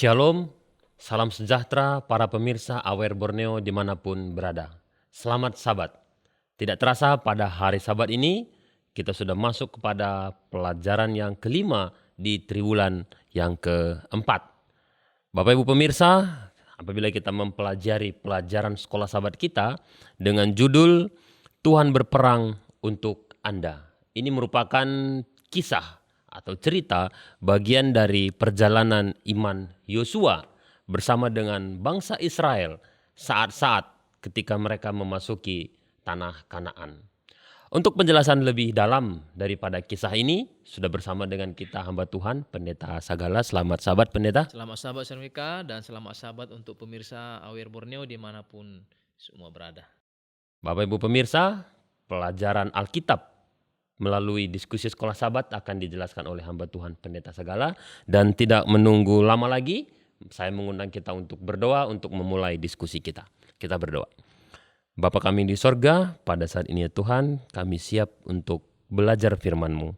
Shalom, salam sejahtera para pemirsa AWR Borneo dimanapun berada. Selamat Sabat. Tidak terasa pada hari Sabat ini kita sudah masuk kepada pelajaran yang kelima di triwulan yang keempat. Bapak Ibu pemirsa, apabila kita mempelajari pelajaran sekolah Sabat kita dengan judul Tuhan berperang untuk Anda. Ini merupakan kisah atau cerita bagian dari perjalanan iman Yosua bersama dengan bangsa Israel saat-saat ketika mereka memasuki tanah Kanaan. Untuk penjelasan lebih dalam daripada kisah ini, sudah bersama dengan kita hamba Tuhan, Pendeta Sagala. Selamat Sabat, Pendeta. Selamat sahabat Sermika dan selamat sahabat untuk pemirsa AWR Borneo dimanapun semua berada. Bapak Ibu pemirsa, pelajaran Alkitab melalui diskusi sekolah Sabat akan dijelaskan oleh hamba Tuhan Pendeta Sagala. Dan tidak menunggu lama lagi, saya mengundang kita untuk berdoa untuk memulai diskusi kita. Kita berdoa. Bapa kami di sorga, pada saat ini ya Tuhan, kami siap untuk belajar firman-Mu.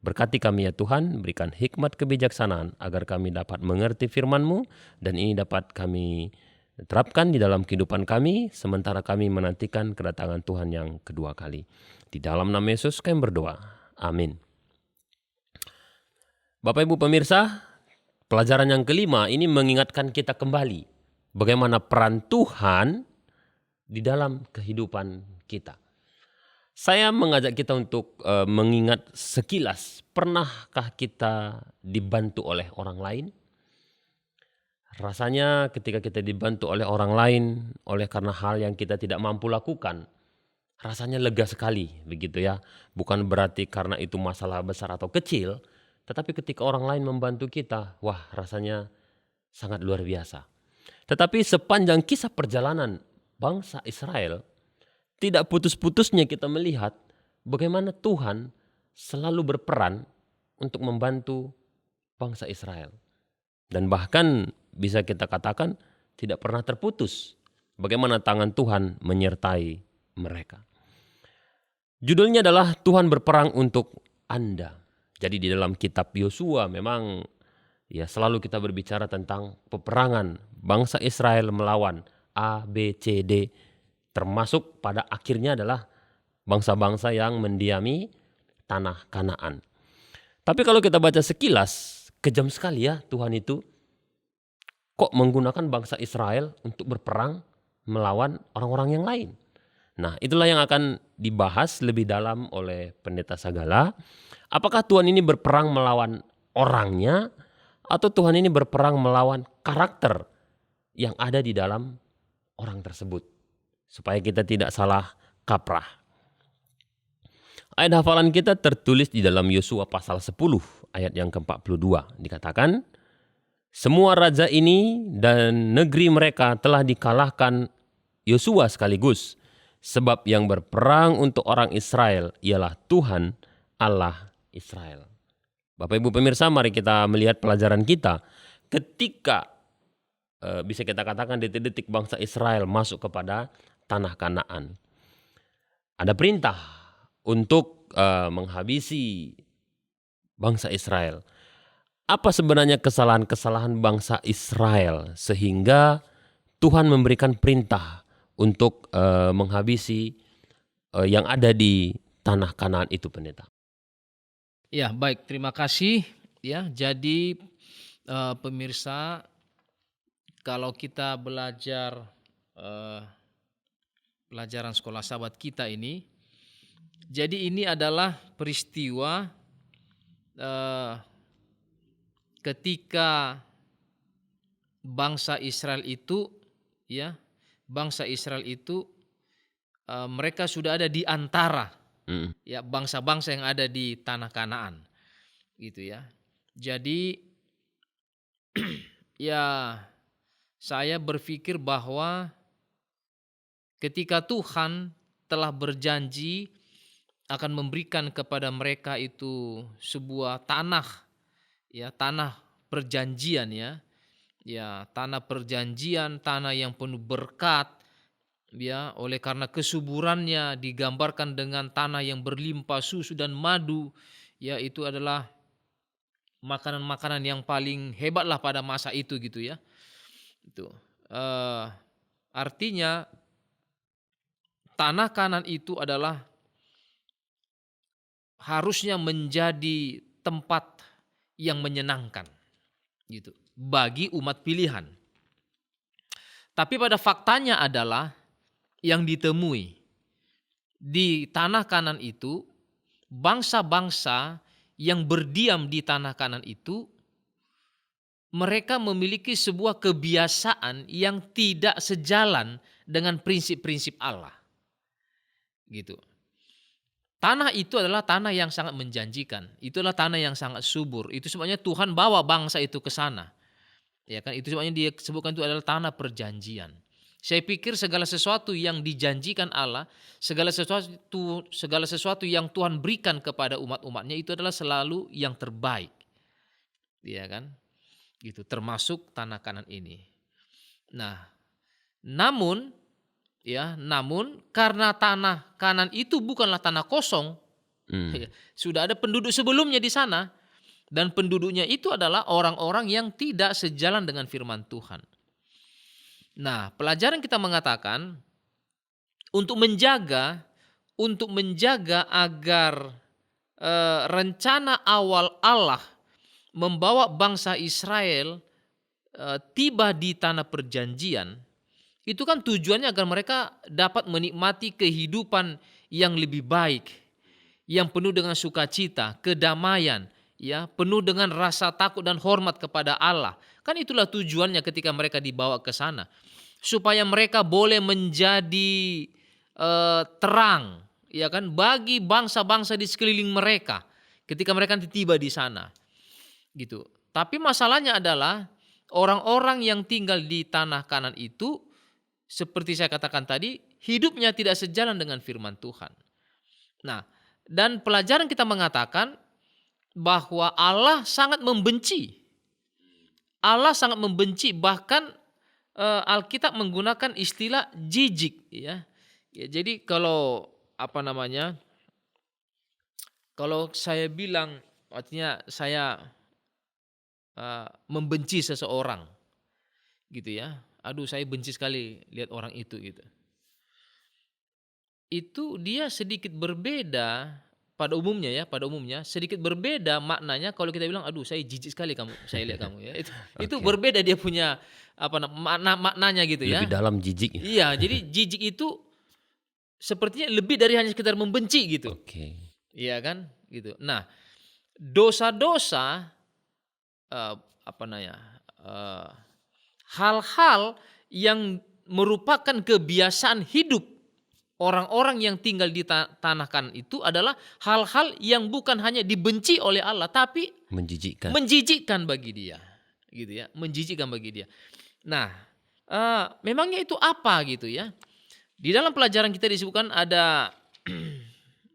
Berkati kami ya Tuhan, berikan hikmat kebijaksanaan agar kami dapat mengerti firman-Mu dan ini dapat kami terapkan di dalam kehidupan kami sementara kami menantikan kedatangan Tuhan yang kedua kali. Di dalam nama Yesus kami berdoa. Amin. Bapak Ibu pemirsa, pelajaran yang kelima ini mengingatkan kita kembali bagaimana peran Tuhan di dalam kehidupan kita. Saya mengajak kita untuk mengingat sekilas, pernahkah kita dibantu oleh orang lain? Rasanya ketika kita dibantu oleh orang lain, oleh karena hal yang kita tidak mampu lakukan, rasanya lega sekali, begitu ya. Bukan berarti karena itu masalah besar atau kecil, tetapi ketika orang lain membantu kita, wah rasanya sangat luar biasa. Tetapi sepanjang kisah perjalanan bangsa Israel, tidak putus-putusnya kita melihat bagaimana Tuhan selalu berperan untuk membantu bangsa Israel. Dan bahkan bisa kita katakan tidak pernah terputus bagaimana tangan Tuhan menyertai mereka. Judulnya adalah Tuhan berperang untuk Anda. Jadi di dalam kitab Yosua memang ya selalu kita berbicara tentang peperangan bangsa Israel melawan A, B, C, D. Termasuk pada akhirnya adalah bangsa-bangsa yang mendiami tanah Kanaan. Tapi kalau kita baca sekilas, kejam sekali ya Tuhan itu. Kok menggunakan bangsa Israel untuk berperang melawan orang-orang yang lain? Nah, itulah yang akan dibahas lebih dalam oleh Pendeta Sagala. Apakah Tuhan ini berperang melawan orangnya atau Tuhan ini berperang melawan karakter yang ada di dalam orang tersebut? Supaya kita tidak salah kaprah. Ayat hafalan kita tertulis di dalam Yosua pasal 10 ayat yang ke-42. Dikatakan, semua raja ini dan negeri mereka telah dikalahkan Yosua sekaligus. Sebab yang berperang untuk orang Israel ialah Tuhan Allah Israel. Bapak Ibu pemirsa, mari kita melihat pelajaran kita. Ketika bisa kita katakan detik-detik bangsa Israel masuk kepada tanah Kanaan. Ada perintah untuk menghabisi bangsa Israel. Apa sebenarnya kesalahan-kesalahan bangsa Israel sehingga Tuhan memberikan perintah untuk menghabisi yang ada di tanah Kanaan itu, Pendeta? Ya, baik, terima kasih ya. Jadi pemirsa, kalau kita belajar pelajaran sekolah Sabat kita ini, jadi ini adalah peristiwa ketika bangsa Israel itu mereka sudah ada di antara ya bangsa-bangsa yang ada di tanah Kanaan gitu ya. Jadi ya saya berpikir bahwa ketika Tuhan telah berjanji akan memberikan kepada mereka itu sebuah tanah perjanjian tanah perjanjian, tanah yang penuh berkat ya, oleh karena kesuburannya digambarkan dengan tanah yang berlimpah susu dan madu ya, itu adalah makanan-makanan yang paling hebat lah pada masa itu gitu ya. Itu artinya tanah Kanaan itu adalah harusnya menjadi tempat yang menyenangkan gitu bagi umat pilihan. Tapi pada faktanya adalah yang ditemui di tanah Kanaan itu, bangsa-bangsa yang berdiam di tanah Kanaan itu, mereka memiliki sebuah kebiasaan yang tidak sejalan dengan prinsip-prinsip Allah. Gitu. Tanah itu adalah tanah yang sangat menjanjikan. Itu adalah tanah yang sangat subur. Itu sebabnya Tuhan bawa bangsa itu ke sana. Ya kan, itu sebabnya dia sebutkan itu adalah tanah perjanjian. Saya pikir segala sesuatu yang dijanjikan Allah, segala sesuatu yang Tuhan berikan kepada umat-umatnya itu adalah selalu yang terbaik. Ya kan? Gitu, termasuk tanah Kanaan ini. Nah, namun karena tanah Kanaan itu bukanlah tanah kosong, sudah ada penduduk sebelumnya di sana. Dan penduduknya itu adalah orang-orang yang tidak sejalan dengan firman Tuhan. Nah, pelajaran kita mengatakan untuk menjaga agar rencana awal Allah membawa bangsa Israel tiba di tanah perjanjian, itu kan tujuannya agar mereka dapat menikmati kehidupan yang lebih baik, yang penuh dengan sukacita, kedamaian, ya, penuh dengan rasa takut dan hormat kepada Allah. Kan itulah tujuannya ketika mereka dibawa ke sana. Supaya mereka boleh menjadi terang, ya kan, bagi bangsa-bangsa di sekeliling mereka ketika mereka tiba di sana. Gitu. Tapi masalahnya adalah orang-orang yang tinggal di tanah Kanaan itu, seperti saya katakan tadi, hidupnya tidak sejalan dengan firman Tuhan. Nah, dan pelajaran kita mengatakan bahwa Allah sangat membenci. Allah sangat membenci, bahkan Alkitab menggunakan istilah jijik, ya. Jadi kalau kalau saya bilang, artinya saya membenci seseorang, gitu ya. Aduh, saya benci sekali lihat orang itu, gitu. Itu dia sedikit berbeda. Pada umumnya sedikit berbeda maknanya kalau kita bilang, aduh saya jijik sekali saya lihat kamu ya. Itu berbeda, dia punya maknanya gitu ya. Lebih dalam jijik. Iya, jadi jijik itu sepertinya lebih dari hanya sekedar membenci gitu. Iya kan, gitu. Nah, dosa-dosa hal-hal yang merupakan kebiasaan hidup orang-orang yang tinggal di tanah Kanaan itu adalah hal-hal yang bukan hanya dibenci oleh Allah, tapi menjijikkan bagi dia, gitu ya, menjijikkan bagi dia. Nah, memangnya itu apa gitu ya? Di dalam pelajaran kita disebutkan ada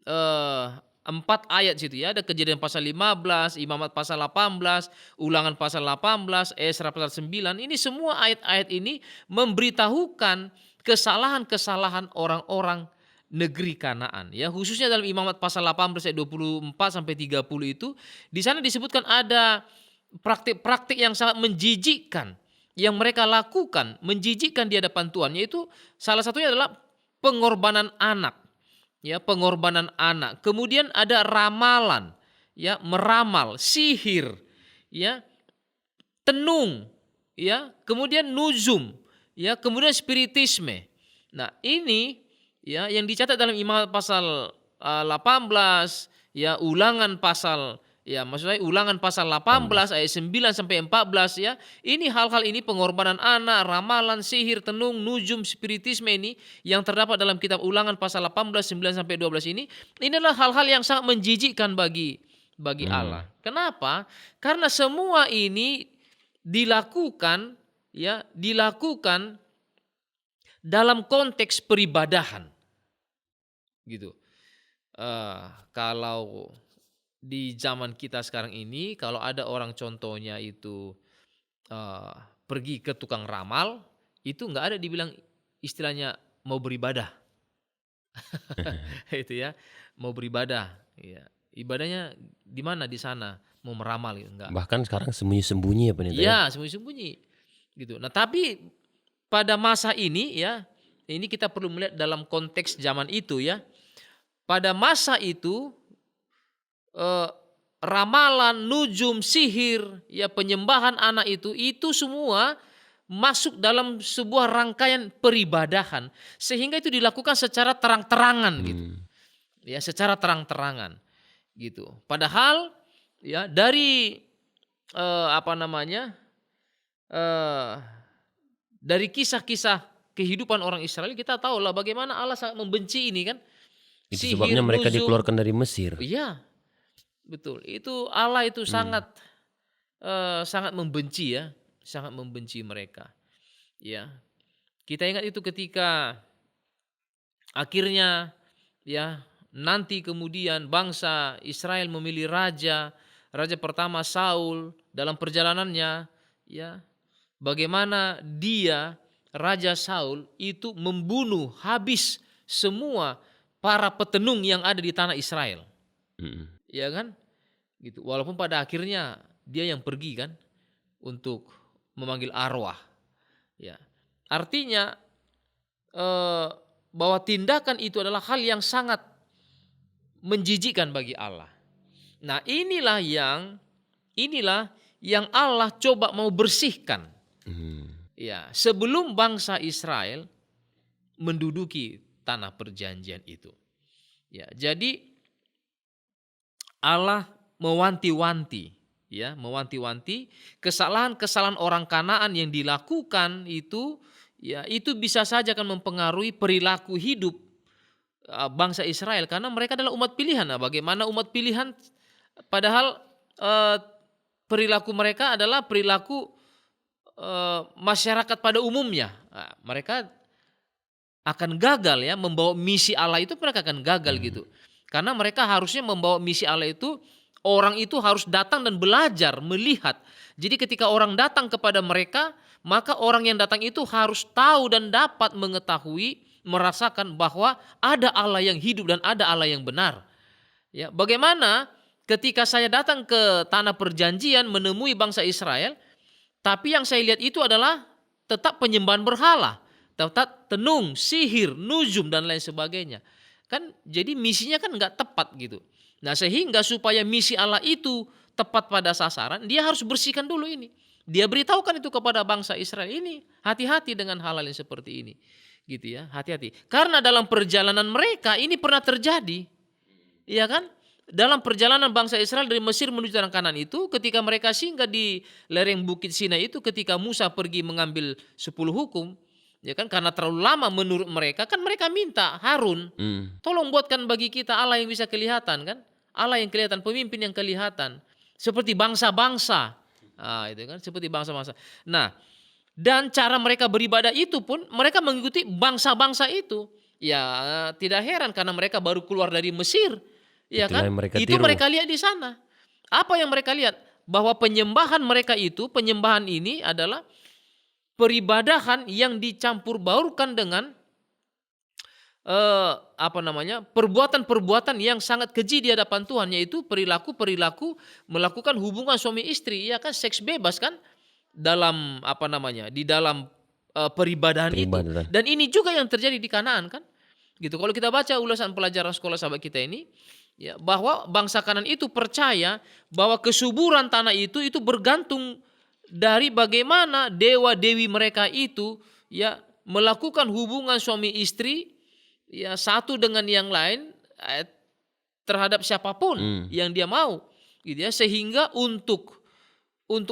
4 ayat situ ya, ada Kejadian pasal 15, Imamat pasal 18, Ulangan pasal 18, Esra pasal 9. Ini semua ayat-ayat ini memberitahukan kesalahan-kesalahan orang-orang negeri Kanaan ya, khususnya dalam Imamat pasal 18 ayat 24 sampai 30 itu di sana disebutkan ada praktik-praktik yang sangat menjijikkan yang mereka lakukan, menjijikkan di hadapan Tuhan, yaitu salah satunya adalah pengorbanan anak. Ya, pengorbanan anak. Kemudian ada ramalan, ya, meramal, sihir, ya, tenung, ya, kemudian nuzum, ya, kemudian spiritisme. Nah, ini ya yang dicatat dalam Imamat pasal 18, ya, Ulangan pasal Ulangan pasal 18 ayat 9 sampai 14 ya. Ini hal-hal ini, pengorbanan anak, ramalan, sihir, tenung, nuzum, spiritisme ini yang terdapat dalam kitab Ulangan pasal 18 9 sampai 12 ini adalah hal-hal yang sangat menjijikkan bagi Allah. Kenapa? Karena semua ini dilakukan dalam konteks peribadahan. Gitu. Kalau di zaman kita sekarang ini, kalau ada orang contohnya itu pergi ke tukang ramal, itu nggak ada dibilang istilahnya mau beribadah. Itu ya, mau beribadah. Ya. Ibadahnya di mana di sana mau meramal gitu, enggak. Bahkan sekarang sembunyi-sembunyi ya pendeta ya? Iya, sembunyi-sembunyi gitu. Nah, tapi pada masa ini ya, ini kita perlu melihat dalam konteks zaman itu ya. Pada masa itu eh, ramalan, nujum, sihir, ya penyembahan anak itu semua masuk dalam sebuah rangkaian peribadahan sehingga itu dilakukan secara terang-terangan gitu. Hmm. Ya, secara terang-terangan gitu. Padahal ya dari apa namanya? eh, dari kisah-kisah kehidupan orang Israel kita tahu lah bagaimana Allah sangat membenci ini kan. Itu sebabnya Sihir, mereka nuzum. dikeluarkan dari Mesir. Iya, betul. Itu Allah itu Hmm. sangat membenci ya, sangat membenci mereka. Ya. Kita ingat itu ketika akhirnya ya nanti kemudian bangsa Israel memilih raja, raja pertama Saul dalam perjalanannya ya bagaimana dia Raja Saul itu membunuh habis semua para petenung yang ada di tanah Israel. Hmm. Ya kan? Gitu. Walaupun pada akhirnya dia yang pergi kan untuk memanggil arwah. Ya. Artinya bahwa tindakan itu adalah hal yang sangat menjijikkan bagi Allah. Nah, inilah yang Allah coba mau bersihkan. Hmm. Ya, sebelum bangsa Israel menduduki tanah perjanjian itu. Ya, jadi Allah mewanti-wanti, ya, mewanti-wanti kesalahan-kesalahan orang Kanaan yang dilakukan itu, ya, itu bisa saja akan mempengaruhi perilaku hidup bangsa Israel karena mereka adalah umat pilihan. Nah, bagaimana umat pilihan padahal eh, perilaku mereka adalah perilaku masyarakat pada umumnya. Nah, mereka akan gagal ya membawa misi Allah itu mereka akan gagal gitu. Karena mereka harusnya membawa misi Allah itu orang itu harus datang dan belajar, melihat. Jadi ketika orang datang kepada mereka, maka orang yang datang itu harus tahu dan dapat mengetahui, merasakan bahwa ada Allah yang hidup dan ada Allah yang benar. Ya, bagaimana ketika saya datang ke tanah perjanjian menemui bangsa Israel, tapi yang saya lihat itu adalah tetap penyembahan berhala, tetap tenung, sihir, nujum dan lain sebagainya. Kan jadi misinya kan nggak tepat gitu. Nah, sehingga supaya misi Allah itu tepat pada sasaran, dia harus bersihkan dulu ini. Dia beritahukan itu kepada bangsa Israel ini, hati-hati dengan hal-hal yang seperti ini. Gitu ya, hati-hati. Karena dalam perjalanan mereka ini pernah terjadi. Iya kan? Dalam perjalanan bangsa Israel dari Mesir menuju tanah Kanan itu ketika mereka singgah di lereng Bukit Sinai itu ketika Musa pergi mengambil 10 hukum ya kan karena terlalu lama menurut mereka kan mereka minta Harun tolong buatkan bagi kita Allah yang bisa kelihatan kan Allah yang kelihatan pemimpin yang kelihatan seperti bangsa-bangsa itu kan seperti bangsa-bangsa. Nah dan cara mereka beribadah itu pun mereka mengikuti bangsa-bangsa itu ya tidak heran karena mereka baru keluar dari Mesir. Ya Itulah kan? yang mereka Itu tiru. mereka lihat di sana. Apa yang mereka lihat? Bahwa penyembahan mereka itu, penyembahan ini adalah peribadahan yang dicampur baurkan dengan perbuatan-perbuatan yang sangat keji di hadapan Tuhan, yaitu perilaku-perilaku melakukan hubungan suami istri, ya kan seks bebas kan dalam di dalam peribadahan itu. Peribadatan. Dan ini juga yang terjadi di Kanaan kan? Gitu. Kalau kita baca ulasan pelajaran sekolah sahabat kita ini ya bahwa bangsa Kanaan itu percaya bahwa kesuburan tanah itu bergantung dari bagaimana dewa-dewi mereka itu ya melakukan hubungan suami istri ya satu dengan yang lain terhadap siapapun yang dia mau gitu ya sehingga untuk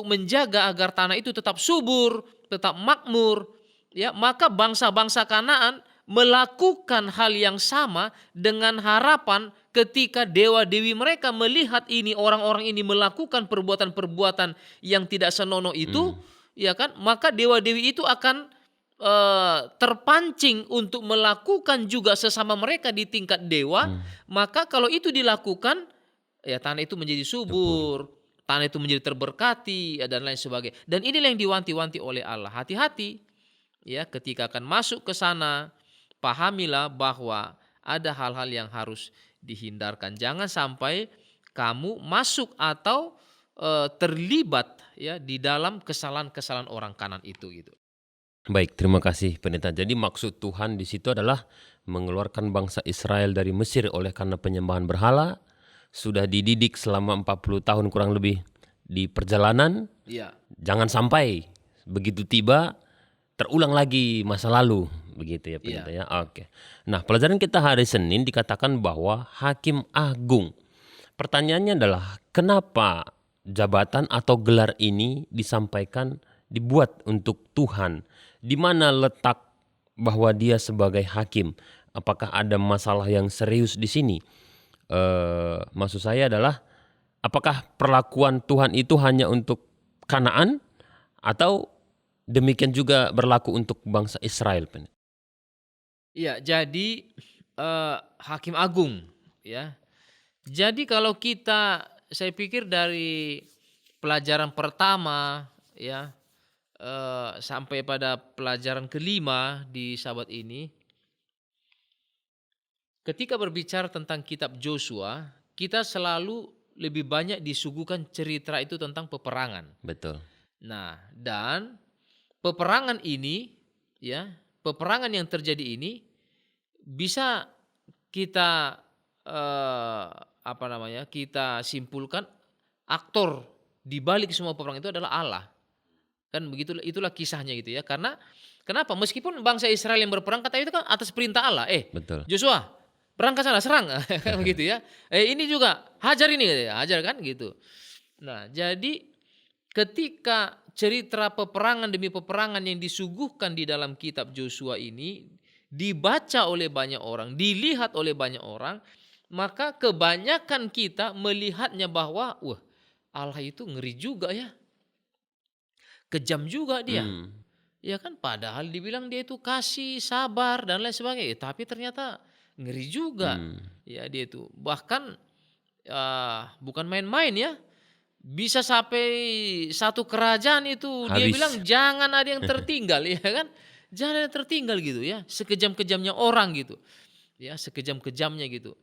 menjaga agar tanah itu tetap subur, tetap makmur ya maka bangsa-bangsa Kanaan melakukan hal yang sama dengan harapan ketika dewa-dewi mereka melihat ini orang-orang ini melakukan perbuatan-perbuatan yang tidak senonoh itu, ya kan? Maka dewa-dewi itu akan terpancing untuk melakukan juga sesama mereka di tingkat dewa. Maka kalau itu dilakukan, ya tanah itu menjadi subur, tanah itu menjadi terberkati dan lain sebagainya. Dan inilah yang diwanti-wanti oleh Allah. Hati-hati, ya ketika akan masuk ke sana. Pahamilah bahwa ada hal-hal yang harus dihindarkan. Jangan sampai kamu masuk atau terlibat ya di dalam kesalahan-kesalahan orang kanan itu gitu. Baik, terima kasih Pendeta. Jadi maksud Tuhan di situ adalah mengeluarkan bangsa Israel dari Mesir oleh karena penyembahan berhala, sudah dididik selama 40 tahun kurang lebih di perjalanan, Iya. jangan sampai begitu tiba terulang lagi masa lalu, begitu ya Pendeta ya. Oke. Nah, pelajaran kita hari Senin dikatakan bahwa Hakim Agung. Pertanyaannya adalah kenapa jabatan atau gelar ini dibuat untuk Tuhan? Di mana letak bahwa dia sebagai hakim? Apakah ada masalah yang serius di sini? Maksud saya adalah apakah perlakuan Tuhan itu hanya untuk Kanaan atau demikian juga berlaku untuk bangsa Israel? Iya, jadi Hakim Agung ya. Jadi kalau saya pikir dari pelajaran pertama ya sampai pada pelajaran kelima di sahabat ini, ketika berbicara tentang kitab Joshua, kita selalu lebih banyak disuguhkan cerita itu tentang peperangan. Betul. Nah, dan peperangan ini ya, peperangan yang terjadi ini bisa kita kita simpulkan aktor di balik semua peperangan itu adalah Allah. Kan begitu, itulah kisahnya gitu ya. Karena kenapa? Meskipun bangsa Israel yang berperang kata itu kan atas perintah Allah. Betul. Joshua, perang ke sana, serang. Begitu ya. Ini juga hajar ini, hajar kan gitu. Nah, jadi ketika cerita peperangan demi peperangan yang disuguhkan di dalam kitab Joshua ini dibaca oleh banyak orang, dilihat oleh banyak orang, maka kebanyakan kita melihatnya bahwa Allah itu ngeri juga ya. Kejam juga dia. Ya kan, padahal dibilang dia itu kasih, sabar dan lain sebagainya, tapi ternyata ngeri juga. Ya dia itu. Bahkan bukan main-main ya. Bisa sampai satu kerajaan itu dia Habis. bilang jangan ada yang tertinggal ya kan. Jangan ada yang tertinggal gitu ya. Sekejam-kejamnya orang gitu. Ya, sekejam-kejamnya gitu.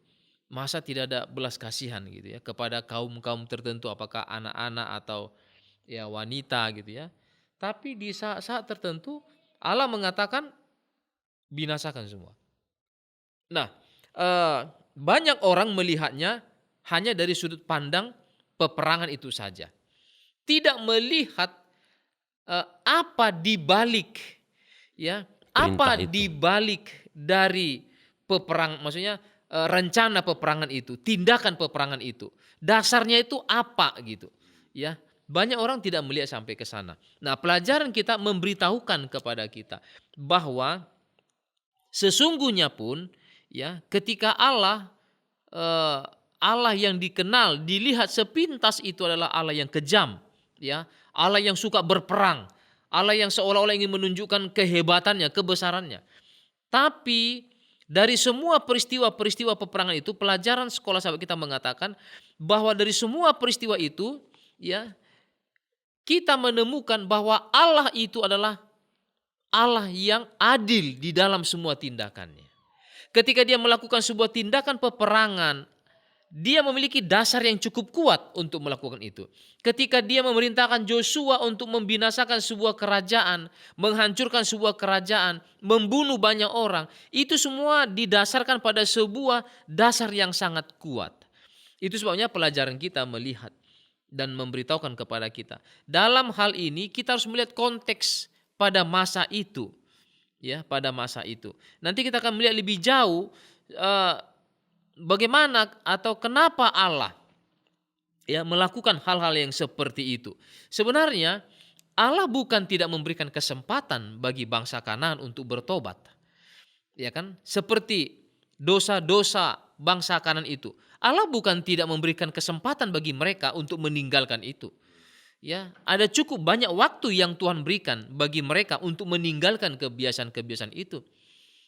Masa tidak ada belas kasihan gitu ya kepada kaum-kaum tertentu, apakah anak-anak atau ya wanita gitu ya. Tapi di saat-saat tertentu Allah mengatakan binasakan semua. Nah, banyak orang melihatnya hanya dari sudut pandang peperangan itu saja. Tidak melihat apa dibalik ya, apa dibalik dari peperangan, maksudnya rencana peperangan itu, tindakan peperangan itu. Dasarnya itu apa gitu. Ya. Banyak orang tidak melihat sampai ke sana. Nah, pelajaran kita memberitahukan kepada kita bahwa sesungguhnya pun ya ketika Allah yang dikenal, dilihat sepintas itu adalah Allah yang kejam, ya, Allah yang suka berperang, Allah yang seolah-olah ingin menunjukkan kehebatannya, kebesarannya. Tapi dari semua peristiwa-peristiwa peperangan itu, pelajaran sekolah sahabat kita mengatakan bahwa dari semua peristiwa itu, ya, kita menemukan bahwa Allah itu adalah Allah yang adil di dalam semua tindakannya. Ketika dia melakukan sebuah tindakan peperangan, dia memiliki dasar yang cukup kuat untuk melakukan itu. Ketika dia memerintahkan Joshua untuk membinasakan sebuah kerajaan, menghancurkan sebuah kerajaan, membunuh banyak orang, itu semua didasarkan pada sebuah dasar yang sangat kuat. Itu sebabnya pelajaran kita melihat dan memberitahukan kepada kita. Dalam hal ini kita harus melihat konteks pada masa itu. Ya, pada masa itu. Nanti kita akan melihat lebih jauh bagaimana atau kenapa Allah ya melakukan hal-hal yang seperti itu. Sebenarnya Allah bukan tidak memberikan kesempatan bagi bangsa Kanaan untuk bertobat. Ya kan? Seperti dosa-dosa bangsa Kanaan itu. Allah bukan tidak memberikan kesempatan bagi mereka untuk meninggalkan itu. Ya, ada cukup banyak waktu yang Tuhan berikan bagi mereka untuk meninggalkan kebiasaan-kebiasaan itu.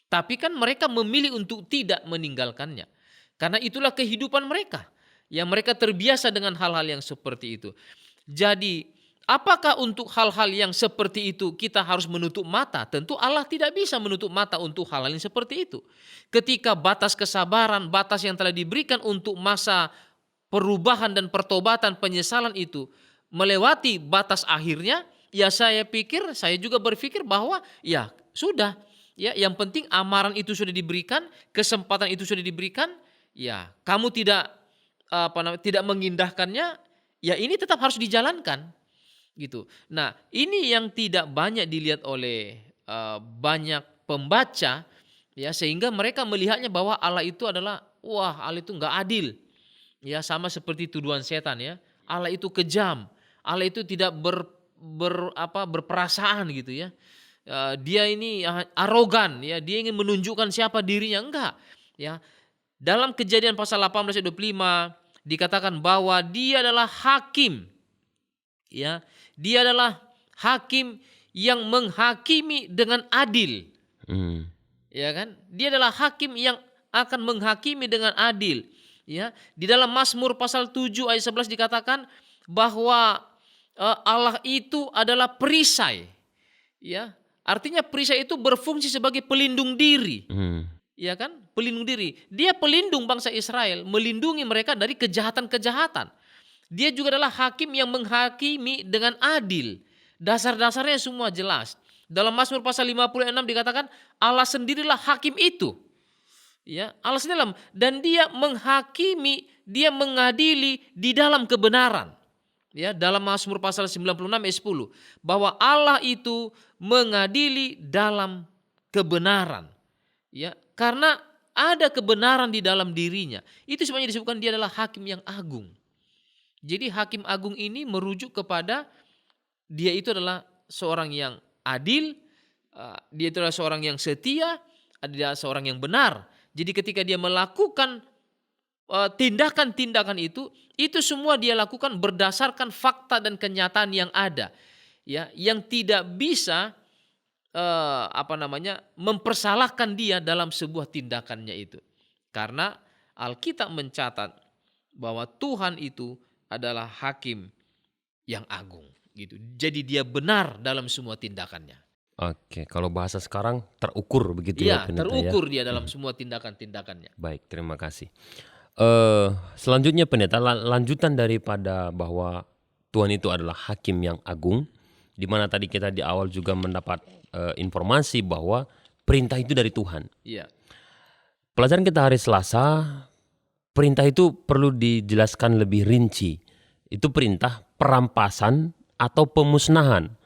Tapi kan mereka memilih untuk tidak meninggalkannya. Karena itulah kehidupan mereka. Yang mereka terbiasa dengan hal-hal yang seperti itu. Jadi, apakah untuk hal-hal yang seperti itu kita harus menutup mata? Tentu Allah tidak bisa menutup mata untuk hal-hal yang seperti itu. Ketika batas kesabaran, batas yang telah diberikan untuk masa perubahan dan pertobatan, penyesalan itu melewati batas akhirnya, ya saya pikir, saya juga berpikir bahwa ya sudah, ya yang penting amaran itu sudah diberikan, kesempatan itu sudah diberikan, ya kamu tidak tidak mengindahkannya, ya ini tetap harus dijalankan gitu. Nah, ini yang tidak banyak dilihat oleh banyak pembaca, ya sehingga mereka melihatnya bahwa Allah itu adalah, wah Allah itu nggak adil. Ya sama seperti tuduhan setan ya. Allah itu kejam. Allah itu tidak berperasaan gitu ya. Dia ini arogan ya, dia ingin menunjukkan siapa dirinya, enggak. Ya. Dalam Kejadian pasal 18 ayat 25 dikatakan bahwa dia adalah hakim. Ya. Dia adalah hakim yang menghakimi dengan adil. Ya kan? Dia adalah hakim yang akan menghakimi dengan adil. Ya, di dalam Mazmur pasal 7 ayat 11 dikatakan bahwa Allah itu adalah perisai. Ya, artinya perisai itu berfungsi sebagai pelindung diri. Ya kan? Pelindung diri. Dia pelindung bangsa Israel, melindungi mereka dari kejahatan-kejahatan. Dia juga adalah hakim yang menghakimi dengan adil. Dasar-dasarnya semua jelas. Dalam Mazmur pasal 56 dikatakan Allah sendirilah hakim itu. Ya, Allah sendiri, dan dia menghakimi, dia mengadili di dalam kebenaran. Ya, dalam Mazmur pasal 96 ayat 10 bahwa Allah itu mengadili dalam kebenaran. Ya, karena ada kebenaran di dalam dirinya. Itu sebenarnya disebutkan dia adalah hakim yang agung. Jadi hakim agung ini merujuk kepada dia itu adalah seorang yang adil, dia itu adalah seorang yang setia, adalah seorang yang benar. Jadi ketika dia melakukan tindakan-tindakan itu semua dia lakukan berdasarkan fakta dan kenyataan yang ada, ya, yang tidak bisa mempersalahkan dia dalam sebuah tindakannya itu. Karena Alkitab mencatat bahwa Tuhan itu adalah hakim yang agung, gitu. Jadi dia benar dalam semua tindakannya. Oke, kalau bahasa sekarang terukur begitu ya, Iya, Pendeta, terukur ya. dia dalam semua tindakan-tindakannya. Baik, terima kasih. Selanjutnya Pendeta, lanjutan daripada bahwa Tuhan itu adalah hakim yang agung, di mana tadi kita di awal juga mendapat informasi bahwa perintah itu dari Tuhan. Iya. Pelajaran kita hari Selasa, perintah itu perlu dijelaskan lebih rinci. Itu perintah perampasan atau pemusnahan.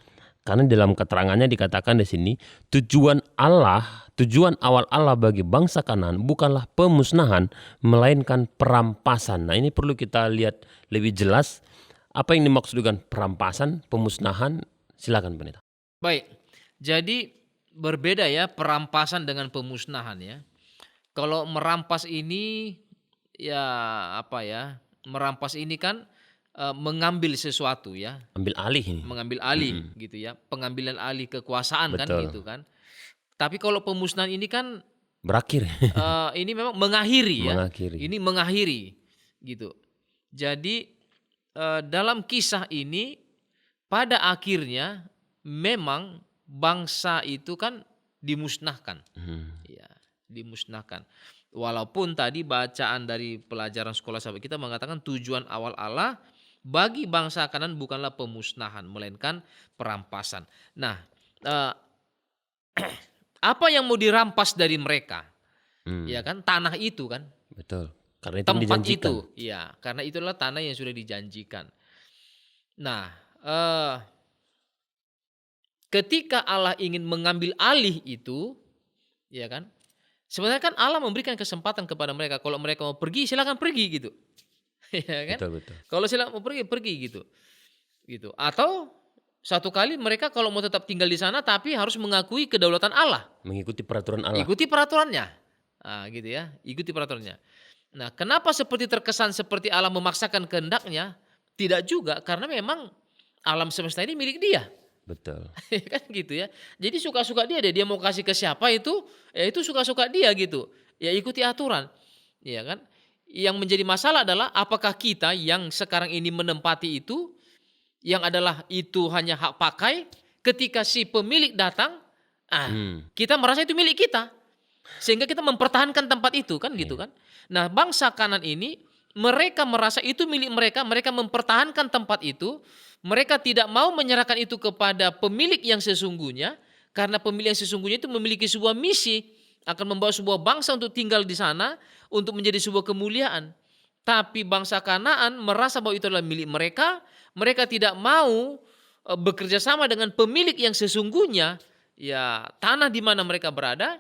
Karena dalam keterangannya dikatakan di sini tujuan awal Allah bagi bangsa Kanaan bukanlah pemusnahan melainkan perampasan. Nah, ini perlu kita lihat lebih jelas apa yang dimaksud dengan perampasan, pemusnahan. Silakan Pendeta. Baik. Jadi berbeda ya perampasan dengan pemusnahan ya. Kalau merampas ini ya merampas ini kan mengambil sesuatu ya. Ambil alih ini. Mengambil alih gitu ya. Pengambilan alih kekuasaan. Betul. Kan gitu kan. Tapi kalau pemusnahan ini kan berakhir. Ini memang mengakhiri ya. Mengakhiri. Ini mengakhiri gitu. Jadi dalam kisah ini pada akhirnya memang bangsa itu kan dimusnahkan. Ya, dimusnahkan. Walaupun tadi bacaan dari pelajaran sekolah sahabat kita mengatakan tujuan awal Allah bagi bangsa Kanaan bukanlah pemusnahan melainkan perampasan. Nah, apa yang mau dirampas dari mereka? Ya kan, tanah itu kan. Betul. Karena itu tempat dijanjikan. itu, ya, karena itu adalah tanah yang sudah dijanjikan. Nah, ketika Allah ingin mengambil alih itu, ya kan? Sebenarnya kan Allah memberikan kesempatan kepada mereka, kalau mereka mau pergi silakan pergi gitu. Ya kan? Betul. Kalau silakan mau pergi gitu. Gitu. Atau satu kali mereka kalau mau tetap tinggal di sana tapi harus mengakui kedaulatan Allah. Mengikuti peraturan Allah. Ikuti peraturannya. Nah, gitu ya, ikuti peraturannya. Nah, kenapa seperti terkesan seperti Allah memaksakan kehendaknya? Tidak juga, karena memang alam semesta ini milik dia. Betul. Kan gitu ya. Jadi suka-suka dia deh, dia mau kasih ke siapa itu, ya itu suka-suka dia gitu. Ya ikuti aturan. Ya kan? Yang menjadi masalah adalah apakah kita yang sekarang ini menempati itu, yang adalah itu hanya hak pakai, ketika si pemilik datang, kita merasa itu milik kita. Sehingga kita mempertahankan tempat itu kan gitu kan. Nah, bangsa Kanaan ini mereka merasa itu milik mereka, mereka mempertahankan tempat itu, mereka tidak mau menyerahkan itu kepada pemilik yang sesungguhnya, karena pemilik yang sesungguhnya itu memiliki sebuah misi, akan membawa sebuah bangsa untuk tinggal di sana, untuk menjadi sebuah kemuliaan. Tapi bangsa Kanaan merasa bahwa itu adalah milik mereka, mereka tidak mau bekerja sama dengan pemilik yang sesungguhnya, ya tanah di mana mereka berada,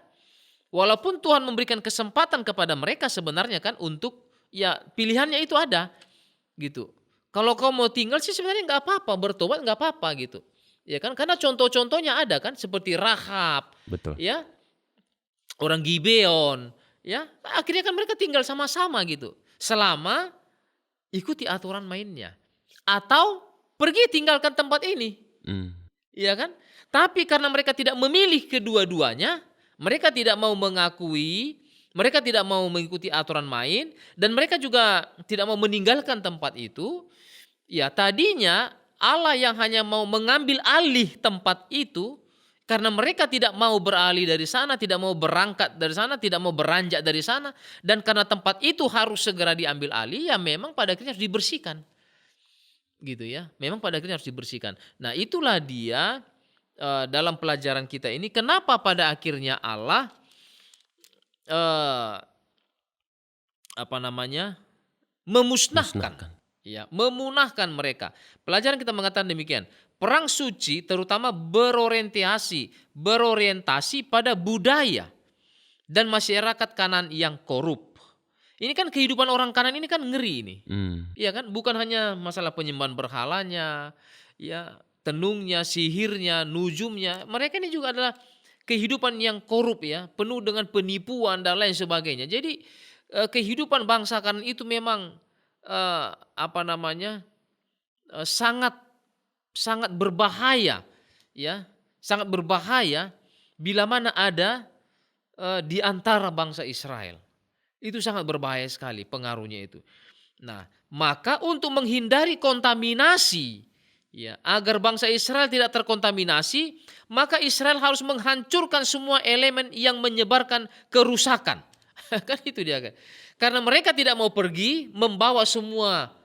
walaupun Tuhan memberikan kesempatan kepada mereka sebenarnya kan untuk ya pilihannya itu ada gitu. Kalau kau mau tinggal sih sebenarnya nggak apa-apa, bertobat nggak apa-apa gitu. Ya kan karena contoh-contohnya ada kan seperti Rahab, Betul. ya orang Gibeon, ya akhirnya kan mereka tinggal sama-sama gitu. Selama ikuti aturan mainnya atau pergi tinggalkan tempat ini. Hmm. Iya kan? Tapi karena mereka tidak memilih kedua-duanya, mereka tidak mau mengakui, mereka tidak mau mengikuti aturan main, dan mereka juga tidak mau meninggalkan tempat itu. Ya tadinya Allah yang hanya mau mengambil alih tempat itu, karena mereka tidak mau beralih dari sana, tidak mau berangkat dari sana, tidak mau beranjak dari sana, dan karena tempat itu harus segera diambil alih, ya memang pada akhirnya harus dibersihkan. Gitu ya, memang pada akhirnya harus dibersihkan. Nah itulah dia dalam pelajaran kita ini kenapa pada akhirnya Allah eh, apa namanya memusnahkan, Musnahkan. ya memunahkan mereka. Pelajaran kita mengatakan demikian. Perang suci terutama berorientasi pada budaya dan masyarakat Kanan yang korup. Ini kan kehidupan orang Kanan ini kan ngeri ini. Hmm. Iya kan, bukan hanya masalah penyembahan berhalanya, ya tenungnya, sihirnya, nujumnya. Mereka ini juga adalah kehidupan yang korup ya, penuh dengan penipuan dan lain sebagainya. Jadi kehidupan bangsa Kanan itu memang sangat sangat berbahaya, ya, sangat berbahaya bila mana ada di antara bangsa Israel. Itu sangat berbahaya sekali pengaruhnya itu. Nah, maka untuk menghindari kontaminasi, ya, agar bangsa Israel tidak terkontaminasi, maka Israel harus menghancurkan semua elemen yang menyebarkan kerusakan. Kan itu dia kan. Karena mereka tidak mau pergi membawa semua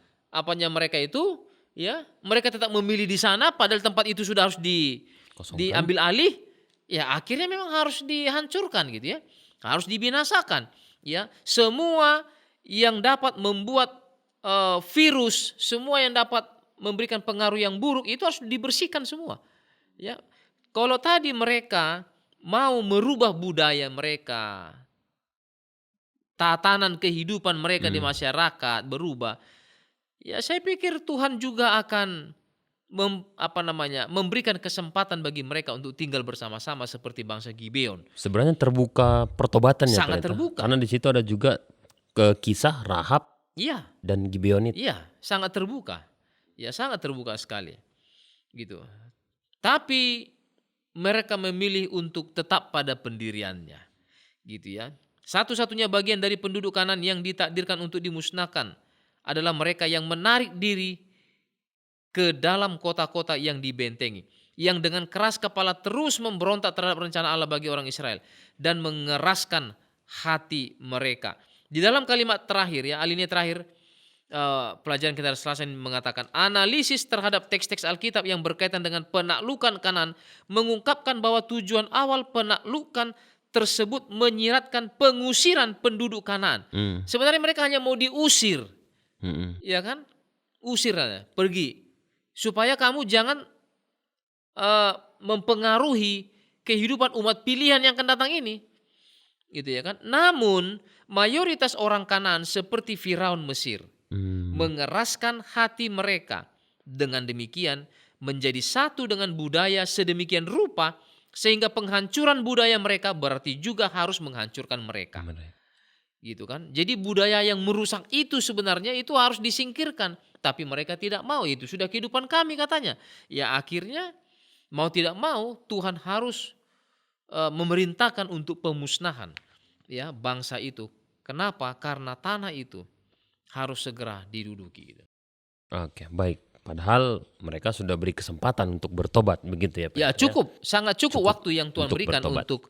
mereka itu, ya, mereka tetap memilih di sana padahal tempat itu sudah harus Kosongkan. diambil alih, ya akhirnya memang harus dihancurkan gitu ya. Harus dibinasakan. Ya, semua yang dapat membuat virus, semua yang dapat memberikan pengaruh yang buruk itu harus dibersihkan semua. Ya, kalau tadi mereka mau merubah budaya mereka, tatanan kehidupan mereka di masyarakat berubah, ya saya pikir Tuhan juga akan memberikan kesempatan bagi mereka untuk tinggal bersama-sama seperti bangsa Gibeon. Sebenarnya terbuka pertobatannya Sangat pendeta. terbuka. Karena di situ ada juga kisah Rahab Iya. dan Gibeonit. Iya, sangat terbuka. Ya, sangat terbuka sekali. Gitu. Tapi mereka memilih untuk tetap pada pendiriannya. Gitu ya. Satu-satunya bagian dari penduduk Kanan yang ditakdirkan untuk dimusnahkan adalah mereka yang menarik diri ke dalam kota-kota yang dibentengi, yang dengan keras kepala terus memberontak terhadap rencana Allah bagi orang Israel dan mengeraskan hati mereka. Di dalam kalimat terakhir ya, alinea terakhir pelajaran kita selesai mengatakan analisis terhadap teks-teks Alkitab yang berkaitan dengan penaklukan Kanan mengungkapkan bahwa tujuan awal penaklukan tersebut menyiratkan pengusiran penduduk Kanaan. Sebenarnya mereka hanya mau diusir, ya kan? Usir aja, pergi, supaya kamu jangan mempengaruhi kehidupan umat pilihan yang akan datang ini, gitu ya kan? Namun mayoritas orang Kanaan seperti Firaun Mesir mengeraskan hati mereka. Dengan demikian menjadi satu dengan budaya sedemikian rupa sehingga penghancuran budaya mereka berarti juga harus menghancurkan mereka. Gitu kan? Jadi budaya yang merusak itu sebenarnya itu harus disingkirkan, tapi mereka tidak mau. Itu sudah kehidupan kami katanya. Ya akhirnya mau tidak mau Tuhan harus memerintahkan untuk pemusnahan ya bangsa itu. Kenapa? Karena tanah itu harus segera diduduki. Oke, baik. Padahal mereka sudah beri kesempatan untuk bertobat, begitu ya Pak? Ya cukup, sangat cukup waktu yang Tuhan untuk berikan bertobat. untuk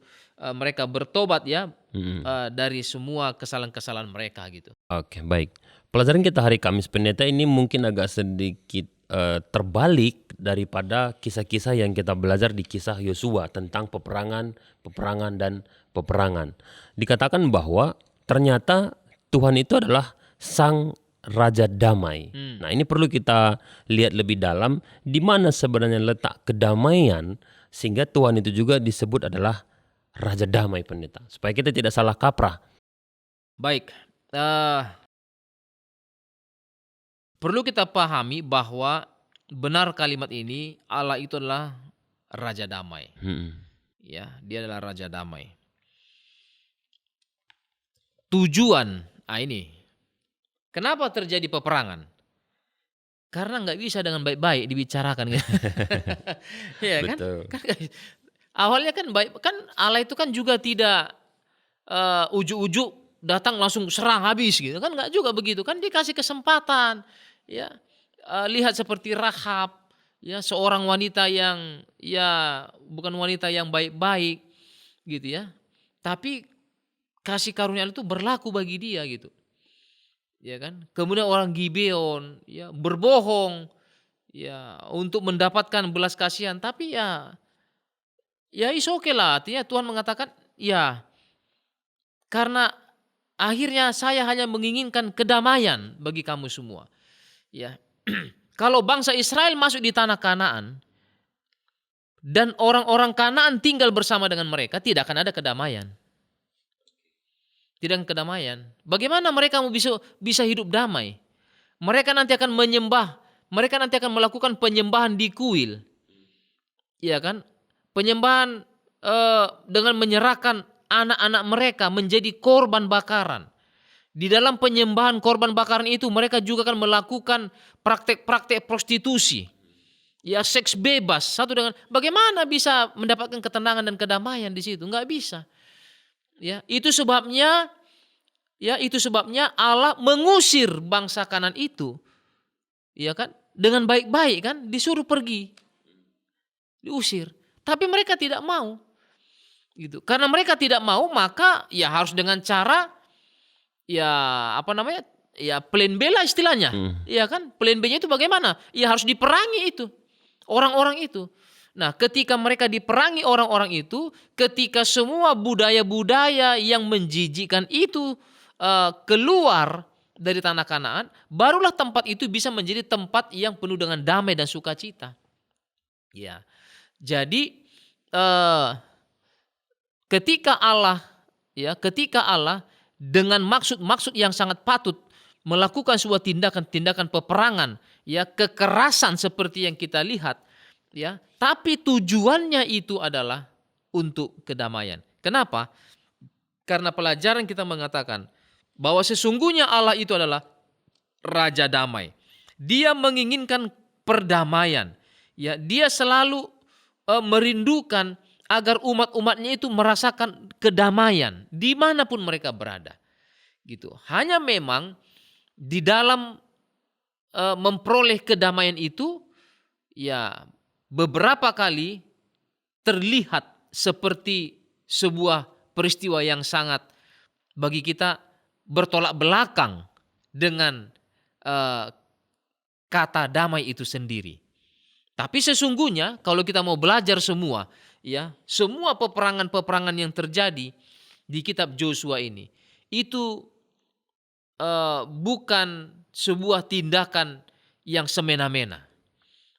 mereka bertobat ya Mhm. dari semua kesalahan-kesalahan mereka gitu. Oke, baik. Pelajaran kita hari Kamis Pendeta ini mungkin agak sedikit terbalik daripada kisah-kisah yang kita belajar di kisah Yosua tentang peperangan, peperangan dan peperangan. Dikatakan bahwa ternyata Tuhan itu adalah Sang Raja Damai. Nah, ini perlu kita lihat lebih dalam di mana sebenarnya letak kedamaian sehingga Tuhan itu juga disebut adalah Raja Damai, Pendeta. Supaya kita tidak salah kaprah. Baik, perlu kita pahami bahwa benar kalimat ini, Allah itu adalah Raja Damai. Mhm. Ya, dia adalah Raja Damai. Tujuan, ini. Kenapa terjadi peperangan? Karena nggak bisa dengan baik-baik dibicarakan. Gitu. Ya kan? Betul. Awalnya kan baik, kan Allah itu kan juga tidak ujuk-ujuk datang langsung serang habis gitu kan, nggak juga begitu kan, dikasih kesempatan ya. Lihat seperti Rahab ya, seorang wanita yang ya bukan wanita yang baik-baik gitu ya, tapi kasih karunia itu berlaku bagi dia gitu ya kan. Kemudian orang Gibeon ya berbohong ya untuk mendapatkan belas kasihan, tapi ya is okay lah, artinya Tuhan mengatakan ya karena akhirnya saya hanya menginginkan kedamaian bagi kamu semua. Ya. Kalau bangsa Israel masuk di tanah Kanaan dan orang-orang Kanaan tinggal bersama dengan mereka, tidak akan ada kedamaian. Tidak ada kedamaian. Bagaimana mereka mau bisa hidup damai? Mereka nanti akan menyembah, mereka nanti akan melakukan penyembahan di kuil. Ya kan? Penyembahan dengan menyerahkan anak-anak mereka menjadi korban bakaran. Di dalam penyembahan korban bakaran itu mereka juga akan melakukan praktek-praktek prostitusi. Ya, seks bebas satu dengan, bagaimana bisa mendapatkan ketenangan dan kedamaian di situ? Enggak bisa. Ya, itu sebabnya Allah mengusir bangsa Kanaan itu. Ya kan? Dengan baik-baik kan, disuruh pergi. Diusir. Tapi mereka tidak mau. Gitu. Karena mereka tidak mau, maka ya harus dengan cara ya ya plan B lah istilahnya. Ya kan? Plan B-nya itu bagaimana? Ya harus diperangi itu orang-orang itu. Nah, ketika mereka diperangi orang-orang itu, ketika semua budaya-budaya yang menjijikkan itu keluar dari tanah Kanaan, barulah tempat itu bisa menjadi tempat yang penuh dengan damai dan sukacita. Ya. Jadi ketika Allah dengan maksud-maksud yang sangat patut melakukan sebuah tindakan peperangan, ya kekerasan seperti yang kita lihat, ya, tapi tujuannya itu adalah untuk kedamaian. Kenapa? Karena pelajaran kita mengatakan bahwa sesungguhnya Allah itu adalah Raja Damai. Dia menginginkan perdamaian. Ya, dia selalu merindukan agar umat-umatnya itu merasakan kedamaian dimanapun mereka berada. Gitu. Hanya memang di dalam memperoleh kedamaian itu, ya beberapa kali terlihat seperti sebuah peristiwa yang sangat bagi kita bertolak belakang dengan kata damai itu sendiri. Tapi sesungguhnya kalau kita mau belajar semua, ya semua peperangan-peperangan yang terjadi di kitab Yosua ini itu bukan sebuah tindakan yang semena-mena.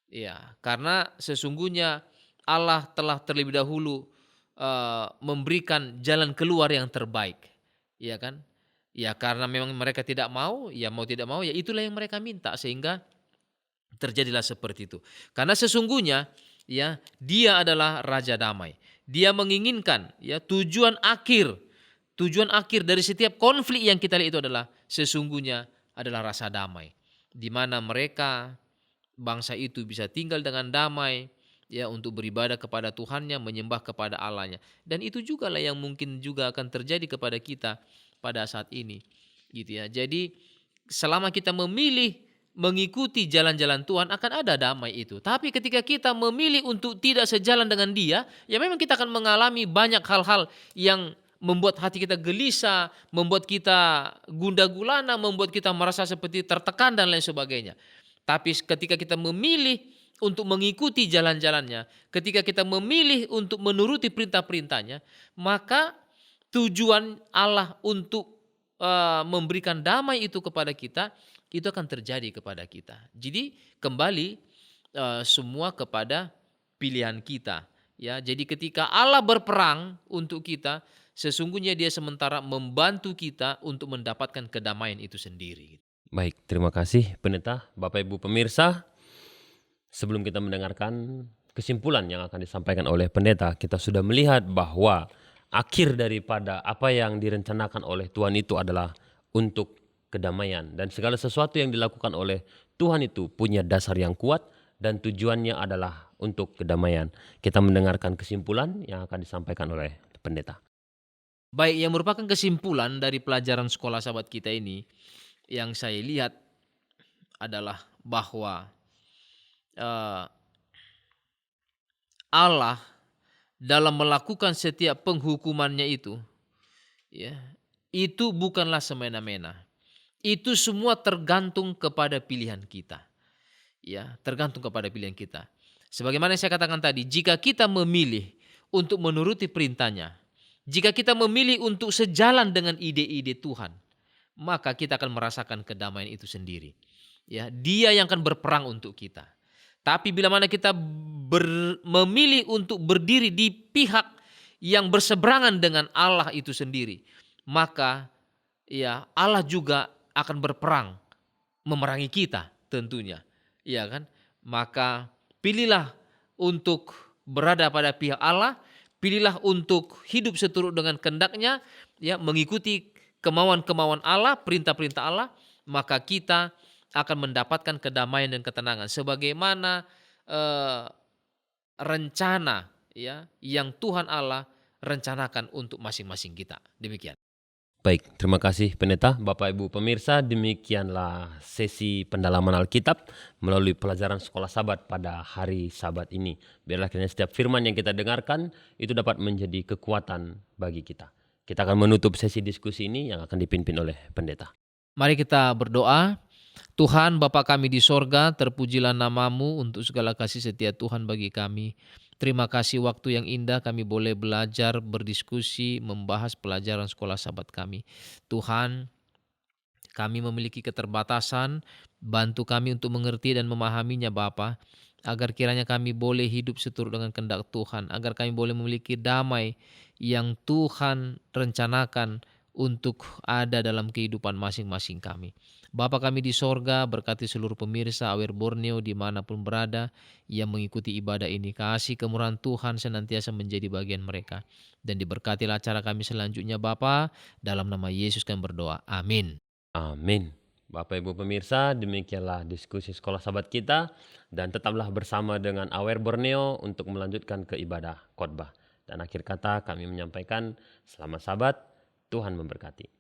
Ya, karena sesungguhnya Allah telah terlebih dahulu memberikan jalan keluar yang terbaik. Ya kan? Ya karena memang mereka tidak mau, ya mau tidak mau ya itulah yang mereka minta sehingga terjadilah seperti itu. Karena sesungguhnya ya dia adalah Raja Damai. Dia menginginkan ya tujuan akhir dari setiap konflik yang kita lihat itu adalah sesungguhnya adalah rasa damai. Di mana mereka bangsa itu bisa tinggal dengan damai ya untuk beribadah kepada Tuhannya, menyembah kepada Allahnya. Dan itu juga lah yang mungkin juga akan terjadi kepada kita pada saat ini. Gitu ya. Jadi selama kita memilih mengikuti jalan-jalan Tuhan akan ada damai itu. Tapi ketika kita memilih untuk tidak sejalan dengan Dia, ya memang kita akan mengalami banyak hal-hal yang membuat hati kita gelisah, membuat kita gundah gulana, membuat kita merasa seperti tertekan dan lain sebagainya. Tapi ketika kita memilih untuk mengikuti jalan-jalannya, ketika kita memilih untuk menuruti perintah-perintahnya, maka tujuan Allah untuk memberikan damai itu kepada kita, itu akan terjadi kepada kita. Jadi kembali semua kepada pilihan kita. Ya, jadi ketika Allah berperang untuk kita, sesungguhnya Dia sementara membantu kita untuk mendapatkan kedamaian itu sendiri. Baik, terima kasih Pendeta. Bapak Ibu pemirsa, sebelum kita mendengarkan kesimpulan yang akan disampaikan oleh Pendeta, kita sudah melihat bahwa akhir daripada apa yang direncanakan oleh Tuhan itu adalah untuk kedamaian. Dan segala sesuatu yang dilakukan oleh Tuhan itu punya dasar yang kuat dan tujuannya adalah untuk kedamaian. Kita mendengarkan kesimpulan yang akan disampaikan oleh Pendeta. Baik, yang merupakan kesimpulan dari pelajaran sekolah sahabat kita ini, yang saya lihat adalah bahwa Allah dalam melakukan setiap penghukumannya itu, ya, itu bukanlah semena-mena. Itu semua tergantung kepada pilihan kita. Ya, tergantung kepada pilihan kita. Sebagaimana saya katakan tadi, jika kita memilih untuk menuruti perintahnya, jika kita memilih untuk sejalan dengan ide-ide Tuhan, maka kita akan merasakan kedamaian itu sendiri. Ya, Dia yang akan berperang untuk kita. Tapi bila mana kita memilih untuk berdiri di pihak yang berseberangan dengan Allah itu sendiri, maka ya Allah juga akan berperang memerangi kita tentunya. Ya kan? Maka pilihlah untuk berada pada pihak Allah, pilihlah untuk hidup seturut dengan kehendak-Nya, ya, mengikuti kemauan-kemauan Allah, perintah-perintah Allah, maka kita akan mendapatkan kedamaian dan ketenangan sebagaimana rencana, ya, yang Tuhan Allah rencanakan untuk masing-masing kita. Demikian. Baik, terima kasih Pendeta. Bapak Ibu pemirsa, demikianlah sesi pendalaman Alkitab melalui pelajaran sekolah Sabat pada hari Sabat ini. Biarlah kiranya setiap firman yang kita dengarkan itu dapat menjadi kekuatan bagi kita. Kita akan menutup sesi diskusi ini yang akan dipimpin oleh Pendeta. Mari kita berdoa. Tuhan Bapa kami di sorga, terpujilah nama-Mu untuk segala kasih setia Tuhan bagi kami. Terima kasih waktu yang indah kami boleh belajar, berdiskusi, membahas pelajaran sekolah sahabat kami. Tuhan, kami memiliki keterbatasan, bantu kami untuk mengerti dan memahaminya Bapa, agar kiranya kami boleh hidup seturut dengan kehendak Tuhan, agar kami boleh memiliki damai yang Tuhan rencanakan untuk ada dalam kehidupan masing-masing kami. Bapa kami di sorga, berkati seluruh pemirsa AWR Borneo dimanapun berada yang mengikuti ibadah ini. Kasih kemurahan Tuhan senantiasa menjadi bagian mereka. Dan diberkatilah acara kami selanjutnya Bapa, dalam nama Yesus kami berdoa. Amin. Amin. Bapak Ibu pemirsa, demikianlah diskusi sekolah Sabat kita, dan tetaplah bersama dengan AWR Borneo untuk melanjutkan ke ibadah khotbah. Dan akhir kata kami menyampaikan selamat Sabat, Tuhan memberkati.